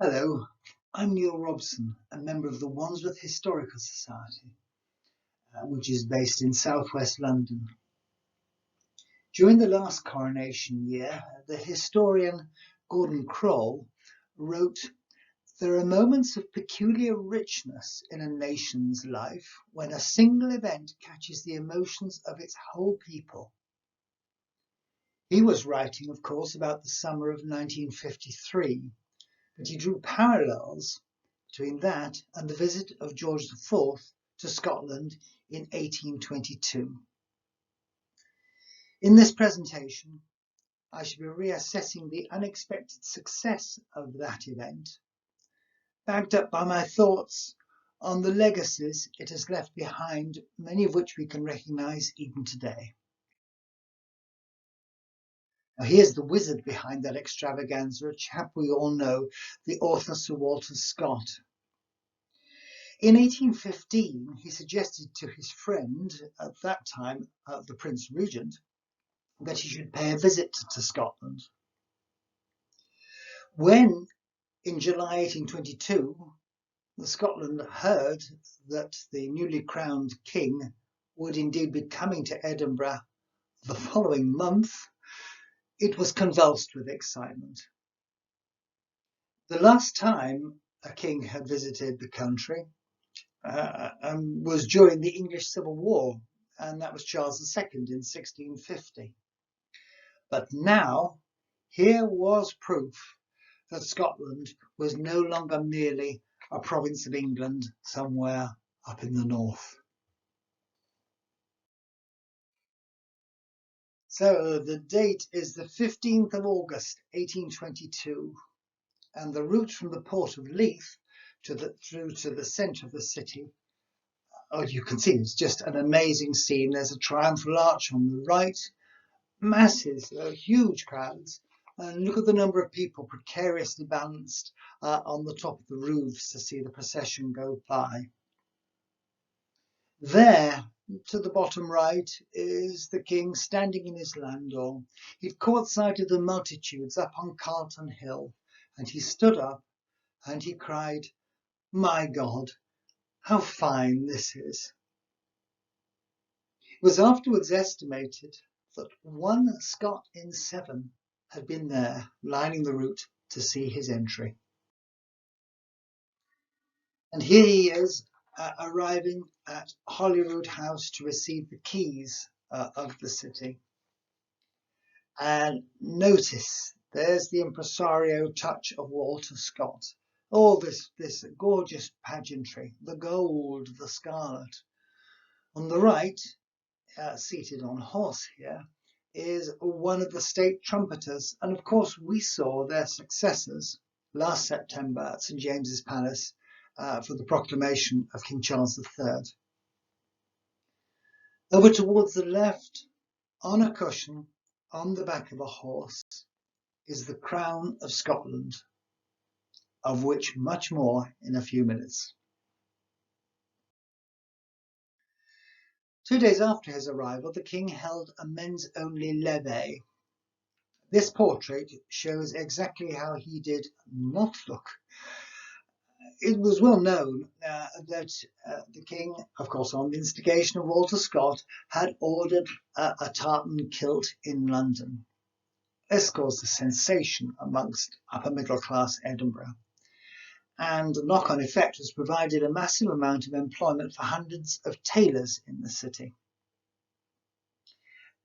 Hello, I'm Neil Robson, a member of the Wandsworth Historical Society, which is based in southwest London. During the last coronation year, the historian Gordon Kroll wrote, "There are moments of peculiar richness in a nation's life when a single event catches the emotions of its whole people." He was writing, of course, about the summer of 1953, but he drew parallels between that and the visit of George IV to Scotland in 1822. In this presentation, I shall be reassessing the unexpected success of that event, backed up by my thoughts on the legacies it has left behind, many of which we can recognise even today. Now, here's the wizard behind that extravaganza, a chap we all know, the author Sir Walter Scott. In 1815, he suggested to his friend, at that time the Prince Regent, that he should pay a visit to Scotland. When, in July 1822, Scotland heard that the newly crowned king would indeed be coming to Edinburgh the following month, it was convulsed with excitement. The last time a king had visited the country was during the English Civil War, and that was Charles II in 1650. But now, here was proof that Scotland was no longer merely a province of England somewhere up in the north. So the date is the 15th of August 1822, and the route from the port of Leith through to the centre of the city, you can see it's just an amazing scene. There's a triumphal arch on the right, masses, huge crowds, and look at the number of people precariously balanced on the top of the roofs to see the procession go by. There, to the bottom right, is the king standing in his landau. He'd caught sight of the multitudes up on Carlton Hill, and he stood up and he cried, "My God, how fine this is!" It was afterwards estimated that 1 Scot in 7 had been there, lining the route to see his entry. And here he is, arriving at Holyrood House to receive the keys of the city. And notice, there's the impresario touch of Walter Scott. All this gorgeous pageantry, the gold, the scarlet. On the right, seated on horse here, is one of the state trumpeters. And of course, we saw their successors last September at St James's Palace for the proclamation of King Charles III. Over towards the left, on a cushion, on the back of a horse, is the crown of Scotland, of which much more in a few minutes. 2 days after his arrival, the king held a men's-only levee. This portrait shows exactly how he did not look. It was well known that the king, of course on the instigation of Walter Scott, had ordered a tartan kilt in London. This caused a sensation amongst upper middle class Edinburgh, and the knock-on effect has provided a massive amount of employment for hundreds of tailors in the city.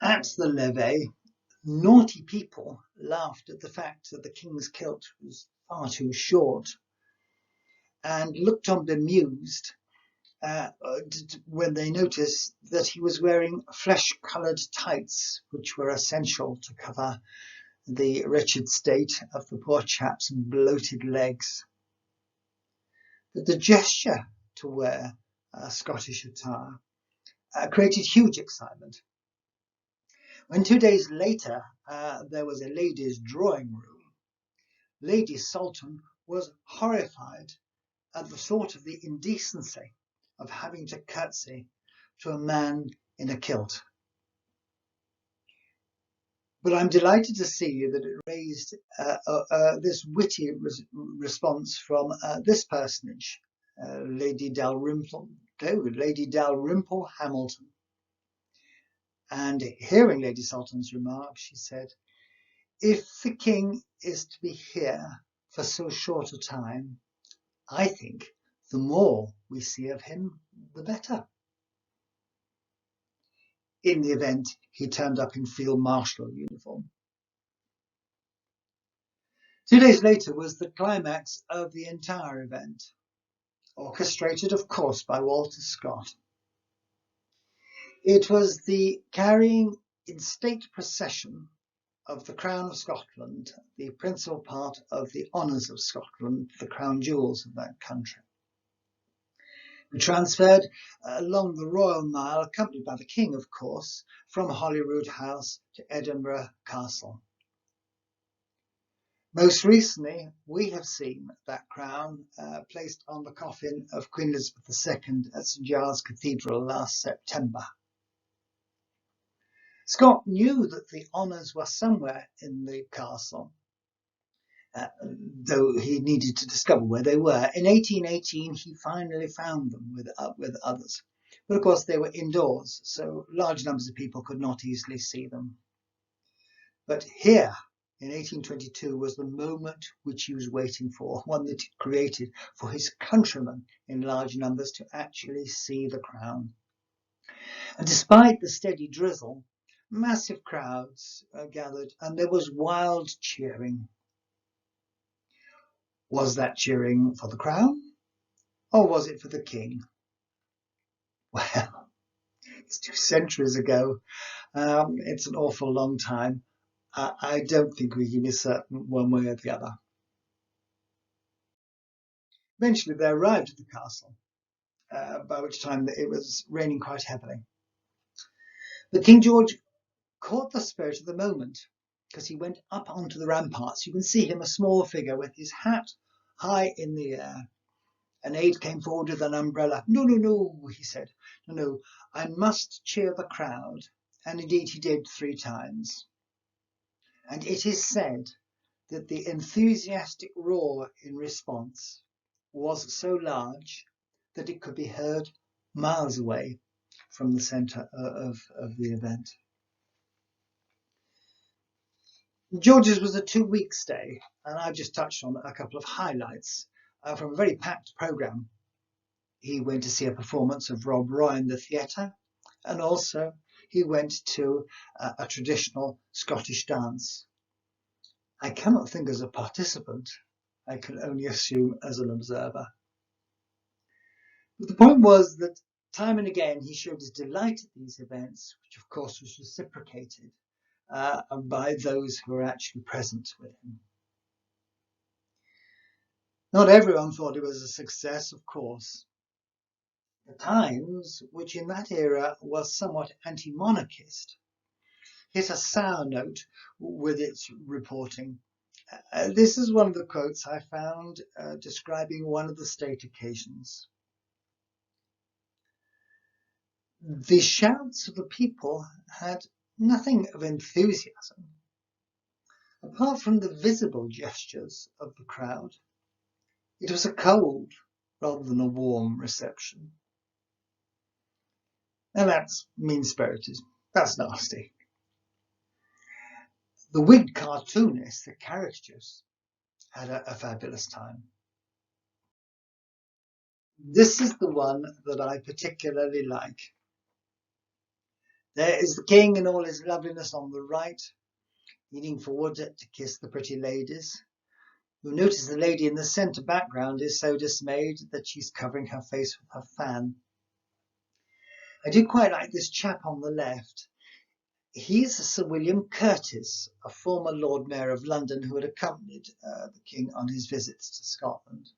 At the levee, naughty people laughed at the fact that the king's kilt was far too short, and looked on bemused when they noticed that he was wearing flesh-coloured tights, which were essential to cover the wretched state of the poor chap's bloated legs. But the gesture to wear Scottish attire created huge excitement. When 2 days later there was a ladies' drawing room, Lady Salton was horrified at the thought of the indecency of having to curtsy to a man in a kilt. But I'm delighted to see that it raised this witty response from this personage, Lady Dalrymple Hamilton. And hearing Lady Sultan's remark, she said, "If the king is to be here for so short a time, I think the more we see of him, the better." In the event, he turned up in Field Marshal uniform. 2 days later was the climax of the entire event, orchestrated, of course, by Walter Scott. It was the carrying in state procession of the Crown of Scotland, the principal part of the honours of Scotland, the crown jewels of that country. We transferred along the Royal Mile, accompanied by the King, of course, from Holyrood House to Edinburgh Castle. Most recently, we have seen that crown placed on the coffin of Queen Elizabeth II at St Giles Cathedral last September. Scott knew that the honours were somewhere in the castle, though he needed to discover where they were. In 1818, he finally found them with others. But of course, they were indoors, so large numbers of people could not easily see them. But here, in 1822, was the moment which he was waiting for, one that he created for his countrymen in large numbers to actually see the crown. And despite the steady drizzle, massive crowds gathered, and there was wild cheering. Was that cheering for the crown, or was it for the king? Well, it's 2 centuries ago. It's an awful long time. I don't think we can be certain one way or the other. Eventually, they arrived at the castle, by which time it was raining quite heavily. But King George caught the spirit of the moment, because he went up onto the ramparts. You can see him, a small figure with his hat high in the air. An aide came forward with an umbrella. "No, no, no," he said. "No, no, I must cheer the crowd." And indeed he did 3 times. And it is said that the enthusiastic roar in response was so large that it could be heard miles away from the centre of the event. George's was a 2-week stay, and I've just touched on a couple of highlights from a very packed programme. He went to see a performance of Rob Roy in the theatre, and also he went to a traditional Scottish dance. I cannot think as a participant, I can only assume as an observer. But the point was that time and again he showed his delight at these events, which of course was reciprocated by those who were actually present with him. Not everyone thought it was a success, of course. The Times, which in that era was somewhat anti-monarchist, hit a sour note with its reporting. This is one of the quotes I found describing one of the state occasions. "The shouts of the people had nothing of enthusiasm. Apart from the visible gestures of the crowd, it was a cold rather than a warm reception." And that's mean-spirited. That's nasty. The Whig cartoonists, the caricaturists, had a fabulous time. This is the one that I particularly like. There is the king in all his loveliness on the right, leaning forward to kiss the pretty ladies. You'll notice the lady in the centre background is so dismayed that she's covering her face with her fan. I do quite like this chap on the left. He's Sir William Curtis, a former Lord Mayor of London who had accompanied the king on his visits to Scotland.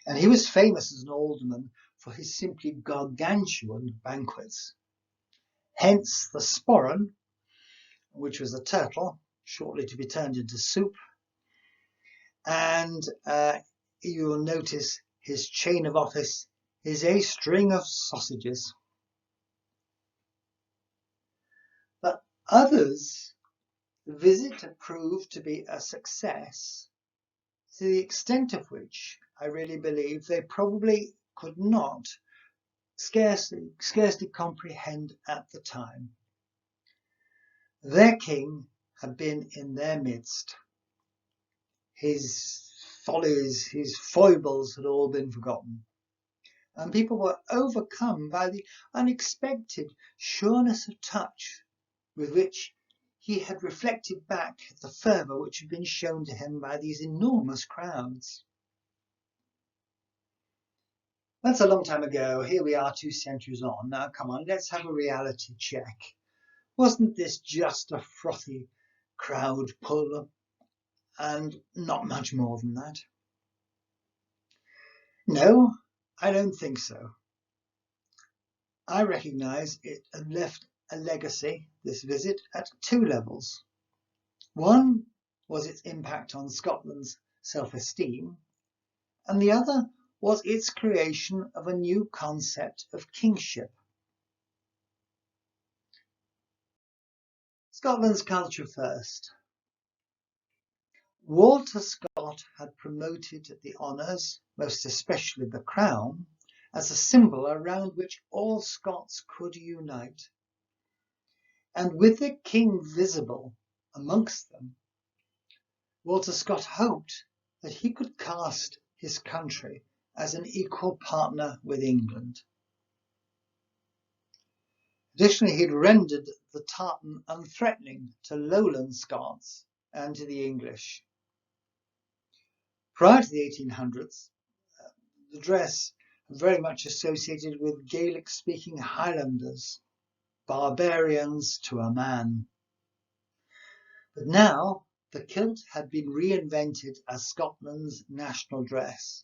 And he was famous as an alderman for his simply gargantuan banquets. Hence the sporran, which was a turtle, shortly to be turned into soup. And you will notice his chain of office is a string of sausages. But others The visit had proved to be a success, to the extent of which I really believe they probably could not, scarcely comprehend at the time. Their king had been in their midst. His follies, his foibles had all been forgotten, and people were overcome by the unexpected sureness of touch with which he had reflected back the fervour which had been shown to him by these enormous crowds. That's a long time ago. Here we are 2 centuries on. Now, come on, let's have a reality check. Wasn't this just a frothy crowd pull and not much more than that? No, I don't think so. I recognise it had left a legacy, this visit, at 2 levels. One was its impact on Scotland's self-esteem, and the other was its creation of a new concept of kingship. Scotland's culture first. Walter Scott had promoted the honours, most especially the crown, as a symbol around which all Scots could unite. And with the king visible amongst them, Walter Scott hoped that he could cast his country as an equal partner with England. Additionally, he'd rendered the tartan unthreatening to lowland Scots and to the English. Prior to the 1800s, the dress very much associated with Gaelic-speaking Highlanders, barbarians to a man. But now the kilt had been reinvented as Scotland's national dress.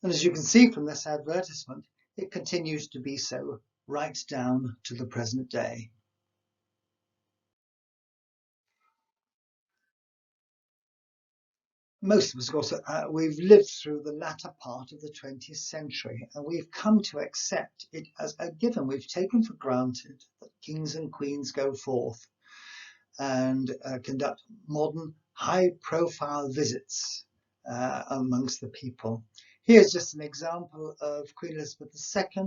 And as you can see from this advertisement, it continues to be so right down to the present day. Most of us, of course, we've lived through the latter part of the 20th century, and we've come to accept it as a given. We've taken for granted that kings and queens go forth and conduct modern, high-profile visits amongst the people. Here's just an example of Queen Elizabeth II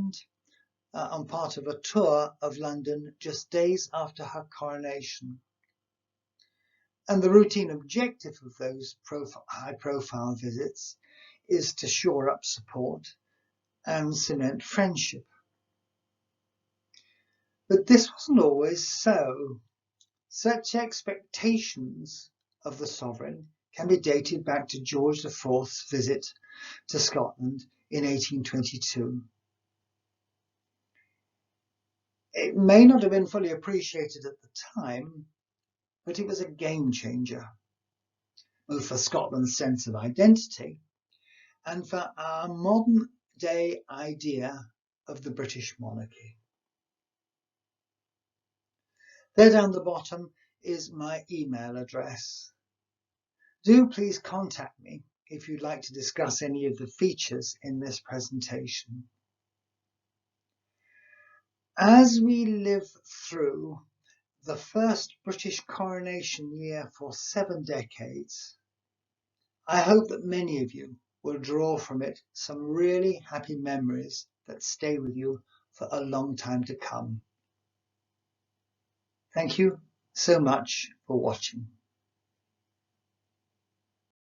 on part of a tour of London just days after her coronation. And the routine objective of those high-profile visits is to shore up support and cement friendship. But this wasn't always so. Such expectations of the sovereign can be dated back to George IV's visit to Scotland in 1822. It may not have been fully appreciated at the time, but it was a game changer, both for Scotland's sense of identity and for our modern day idea of the British monarchy. There down the bottom is my email address. Do please contact me if you'd like to discuss any of the features in this presentation. As we live through the first British coronation year for 7 decades, I hope that many of you will draw from it some really happy memories that stay with you for a long time to come. Thank you so much for watching.